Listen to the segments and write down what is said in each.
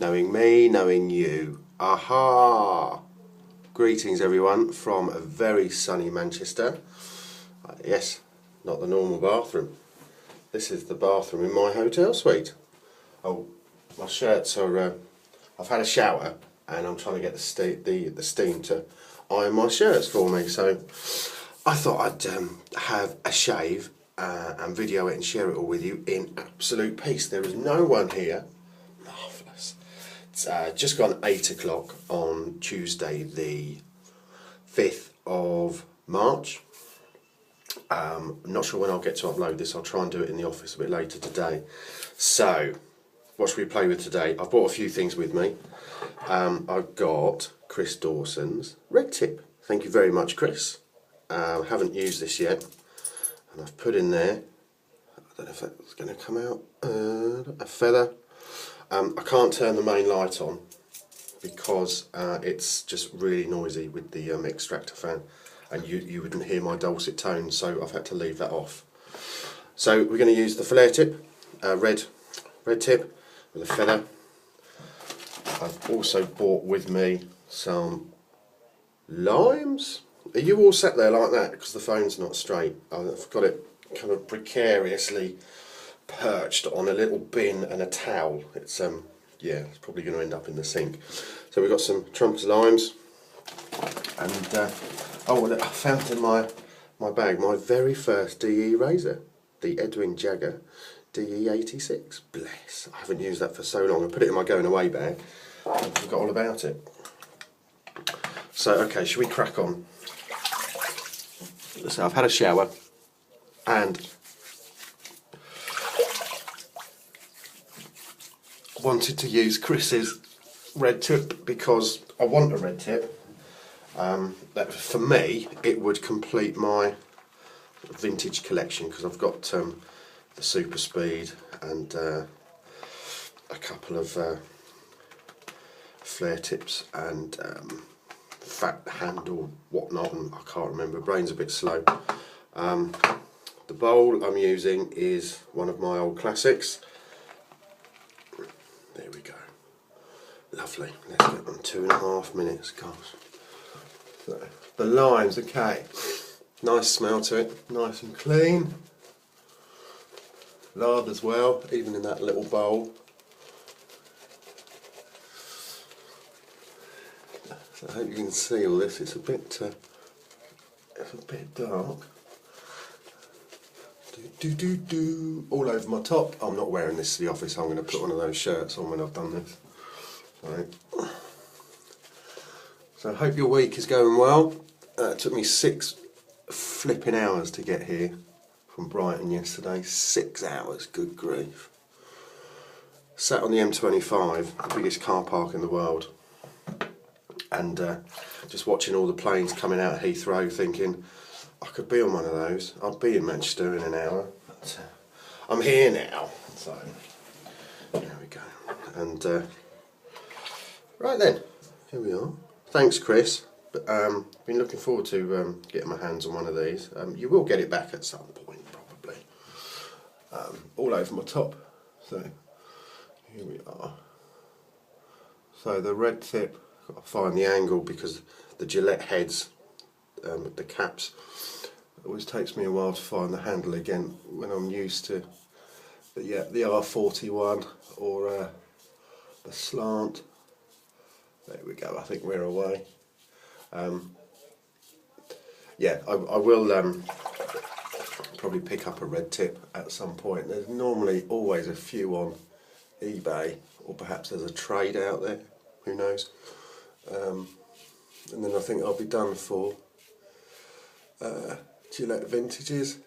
Knowing me, knowing you. Aha! Greetings everyone from a very sunny Manchester. Yes, not the normal bathroom. This is the bathroom in my hotel suite. Oh, my shirts are... I've had a shower and I'm trying to get the steam to iron my shirts for me. So I thought I'd have a shave and video it and share it all with you in absolute peace. There is no one here. Marvellous. It's just gone 8 o'clock on Tuesday the 5th of March. I'm not sure when I'll get to upload this. I'll try and do it in the office a bit later today. So, what should we play with today? I've brought a few things with me. I've got Chris Dawson's Red Tip. Thank you very much, Chris. Haven't used this yet. And I've put in there, I don't know if that's going to come out, a feather. I can't turn the main light on because it's just really noisy with the extractor fan, and you wouldn't hear my dulcet tones, so I've had to leave that off. So we're going to use the flare tip, red tip with a feather. I've also brought with me some limes. Are you all sat there like that because the phone's not straight? I've got it kind of precariously perched on a little bin and a towel. It's yeah, it's probably going to end up in the sink. So we've got some Trump's limes, and oh, well, I found in my bag my very first DE razor, the Edwin Jagger DE86. Bless, I haven't used that for so long. I put it in my going away bag. I forgot all about it. So okay, should we crack on? So I've had a shower and wanted to use Chris's red tip because I want a red tip. That for me it would complete my vintage collection, because I've got the Super Speed and a couple of flare tips and fat handle whatnot, and I can't remember, brain's a bit slow. The bowl I'm using is one of my old classics. There we go, lovely. Let's get on 2.5 minutes, gosh. So, the limes, okay, nice smell to it, nice and clean. Lard as well, even in that little bowl. So I hope you can see all this. It's a bit dark. All over my top. I'm not wearing this to the office. I'm going to put one of those shirts on when I've done this. Right. So I hope your week is going well. It took me 6 flipping hours to get here from Brighton yesterday. 6 hours, good grief. Sat on the M25, the biggest car park in the world, and just watching all the planes coming out of Heathrow, thinking I could be on one of those. I'll be in Manchester in an hour. But, I'm here now, so there we go. And right then, here we are. Thanks, Chris. But been looking forward to getting my hands on one of these. You will get it back at some point, probably. All over my top. So here we are. So the red tip. Got to find the angle because the Gillette heads, the caps, it always takes me a while to find the handle again when I'm used to the R41 or the slant. There we go, I think we're away. Yeah, I will probably pick up a red tip at some point. There's normally always a few on eBay, or perhaps there's a trade out there, who knows. And then I think I'll be done for Gillette vintages.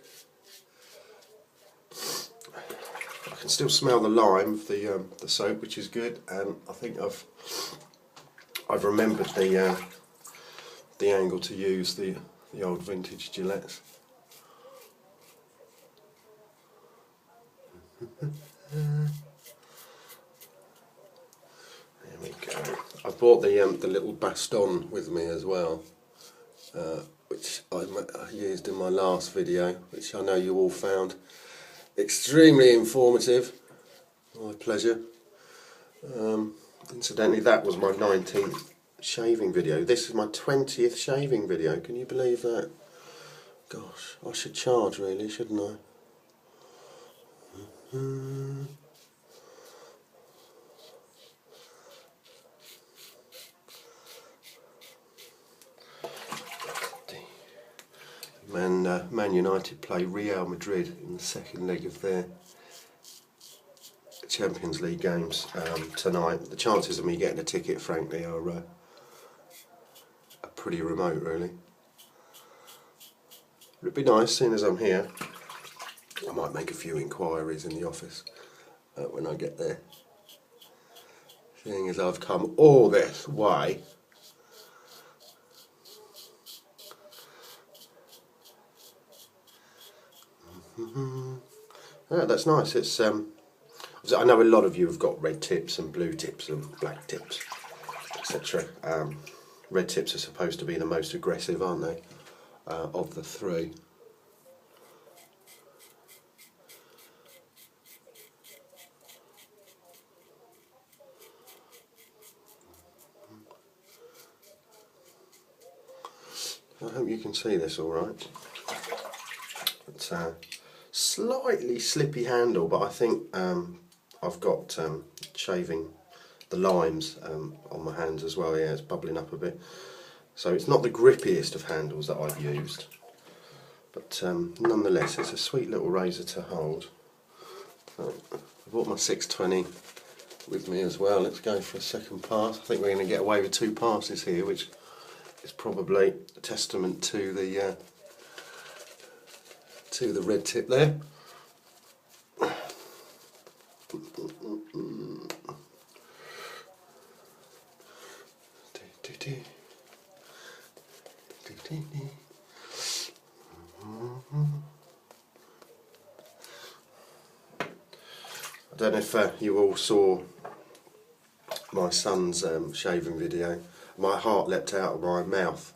I can still smell the lime of the soap, which is good, and I think I've remembered the angle to use the old vintage Gillettes. There we go. I brought the little baston with me as well, which I used in my last video, which I know you all found extremely informative. My pleasure. Incidentally, that was my 19th shaving video. This is my 20th shaving video. Can you believe that? Gosh, I should charge really, shouldn't I? Man United play Real Madrid in the second leg of their Champions League games tonight. The chances of me getting a ticket, frankly, are pretty remote, really. It'd be nice, seeing as I'm here. I might make a few inquiries in the office when I get there. Seeing as I've come all this way. Yeah, that's nice. It's I know a lot of you have got red tips and blue tips and black tips, etc. Red tips are supposed to be the most aggressive, aren't they, of the three. I hope you can see this all right. It's a slightly slippy handle, but I think I've got shaving the limes on my hands as well. Yeah, it's bubbling up a bit. So it's not the grippiest of handles that I've used, but nonetheless it's a sweet little razor to hold. I bought my 620 with me as well. Let's go for a second pass. I think we're going to get away with 2 passes here, which is probably a testament to the red tip there. I don't know if you all saw my son's shaving video. My heart leapt out of my mouth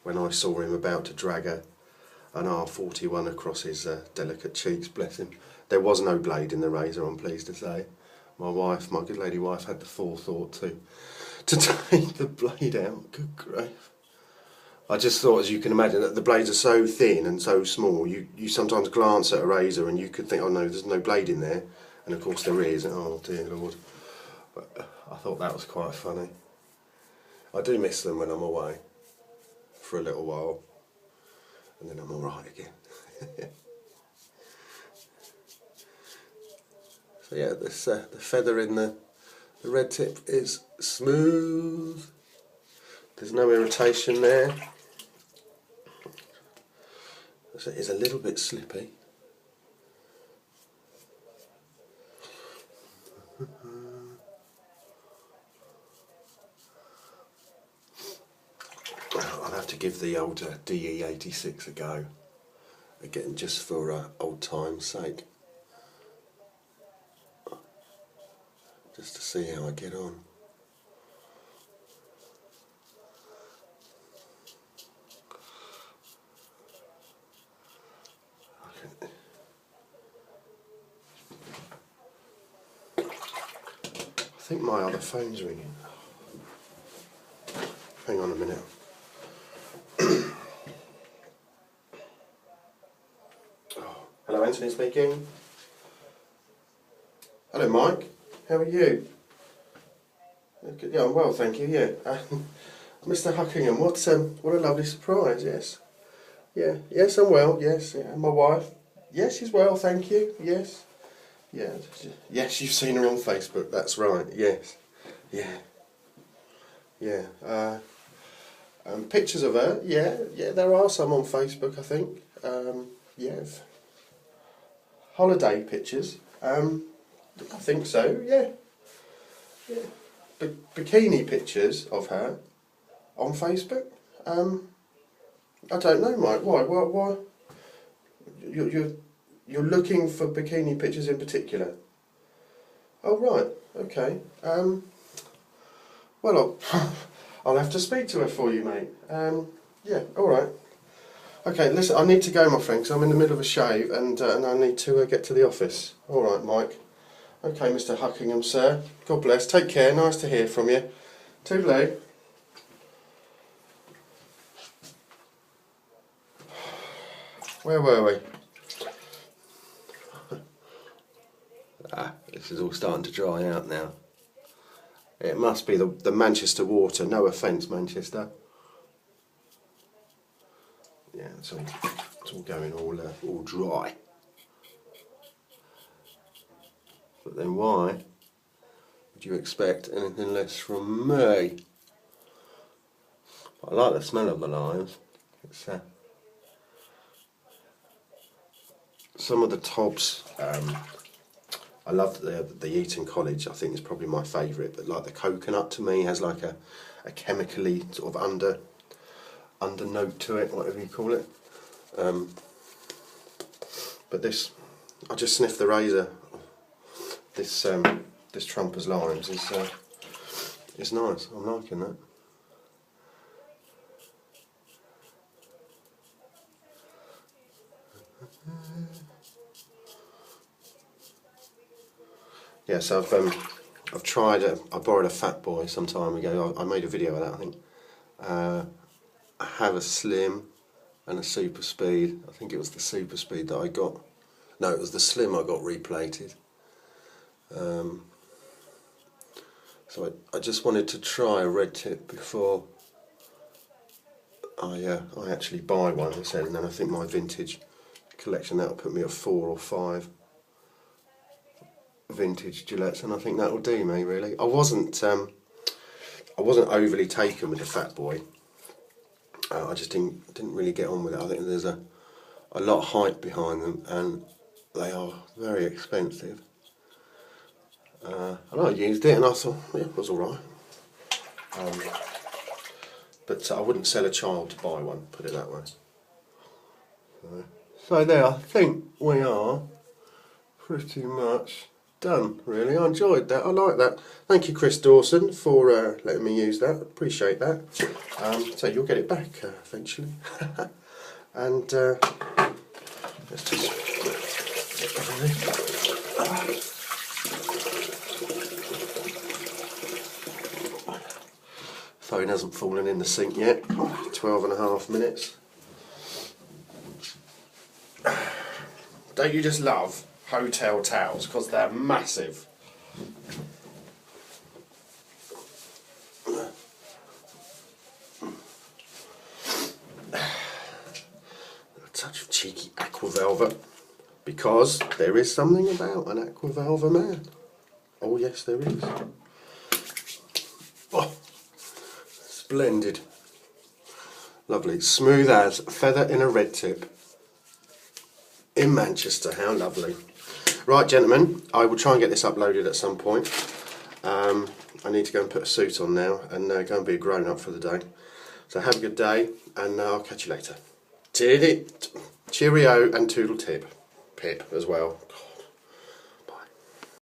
when I saw him about to drag an R41 across his delicate cheeks, bless him. There was no blade in the razor, I'm pleased to say. My wife, my good lady wife, had the forethought to take the blade out. Good grief. I just thought, as you can imagine, that the blades are so thin and so small, you sometimes glance at a razor and you could think, oh no, there's no blade in there. And of course there is, oh dear Lord. But I thought that was quite funny. I do miss them when I'm away for a little while, and then I'm alright again. So yeah, this the feather in the red tip is smooth. There's no irritation there. So it is a little bit slippy. I'll have to give the old DE86 a go again, just for old time's sake, just to see how I get on. I think my other phone's ringing. Hang on a minute. Hello, Anthony speaking. Hello, Mike. How are you? Yeah, I'm well, thank you. Yeah, Mr. Huckingham. What a lovely surprise. Yes. Yeah. Yes, I'm well. Yes. Yeah. And my wife. Yes, she's well, thank you. Yes. Yeah. Yes, you've seen her on Facebook. That's right. Yes. Yeah. Yeah. Pictures of her. Yeah. Yeah. There are some on Facebook, I think. Yeah. Holiday pictures. I think so. Yeah. Yeah. Bikini pictures of her on Facebook. I don't know, Mike. Why? Why? You're looking for bikini pictures in particular? Oh right. Okay. Well, I'll have to speak to her for you, mate. Yeah. All right. Okay. Listen, I need to go, my friend, because I'm in the middle of a shave, and I need to get to the office. All right, Mike. Okay, Mr. Huckingham, sir. God bless. Take care. Nice to hear from you. Toodaloo. Where were we? This is all starting to dry out now. It must be the Manchester water. No offence, Manchester. Yeah, it's all going all dry. But then why would you expect anything less from me? I like the smell of the limes. It's some of the tobs. I love the Eton College. I think it's probably my favourite. But like the coconut to me has like a chemically sort of under note to it, whatever you call it. But this, I just sniffed the razor. This Trumper's Limes is nice. I'm liking that. Yeah, so I've tried. I borrowed a Fat Boy some time ago. I made a video of that, I think. I have a Slim and a Super Speed. I think it was the Super Speed that I got. No, it was the Slim I got replated. So I just wanted to try a red tip before I actually buy one, I said, and then I think my vintage collection, that'll put me at 4 or 5 vintage Gillettes, and I think that'll do me really. I wasn't overly taken with the Fat Boy. I just didn't really get on with it. I think there's a lot of hype behind them, and they are very expensive. And I used it and I thought, yeah, it was alright. But I wouldn't sell a child to buy one, put it that way. So there, I think we are pretty much done, really. I enjoyed that, I like that. Thank you, Chris Dawson, for letting me use that, appreciate that. So you'll get it back eventually. And let's just... Phone hasn't fallen in the sink yet. 12.5 minutes. Don't you just love hotel towels because they're massive? A touch of cheeky Aqua Velva, because there is something about an Aqua Velva man. Oh yes, there is. Oh. Splendid. Lovely. Smooth as a feather in a red tip. In Manchester. How lovely. Right, gentlemen, I will try and get this uploaded at some point. I need to go and put a suit on now and go and be a grown-up for the day. So have a good day, and I'll catch you later. Cheerio and toodle tip. Pip as well.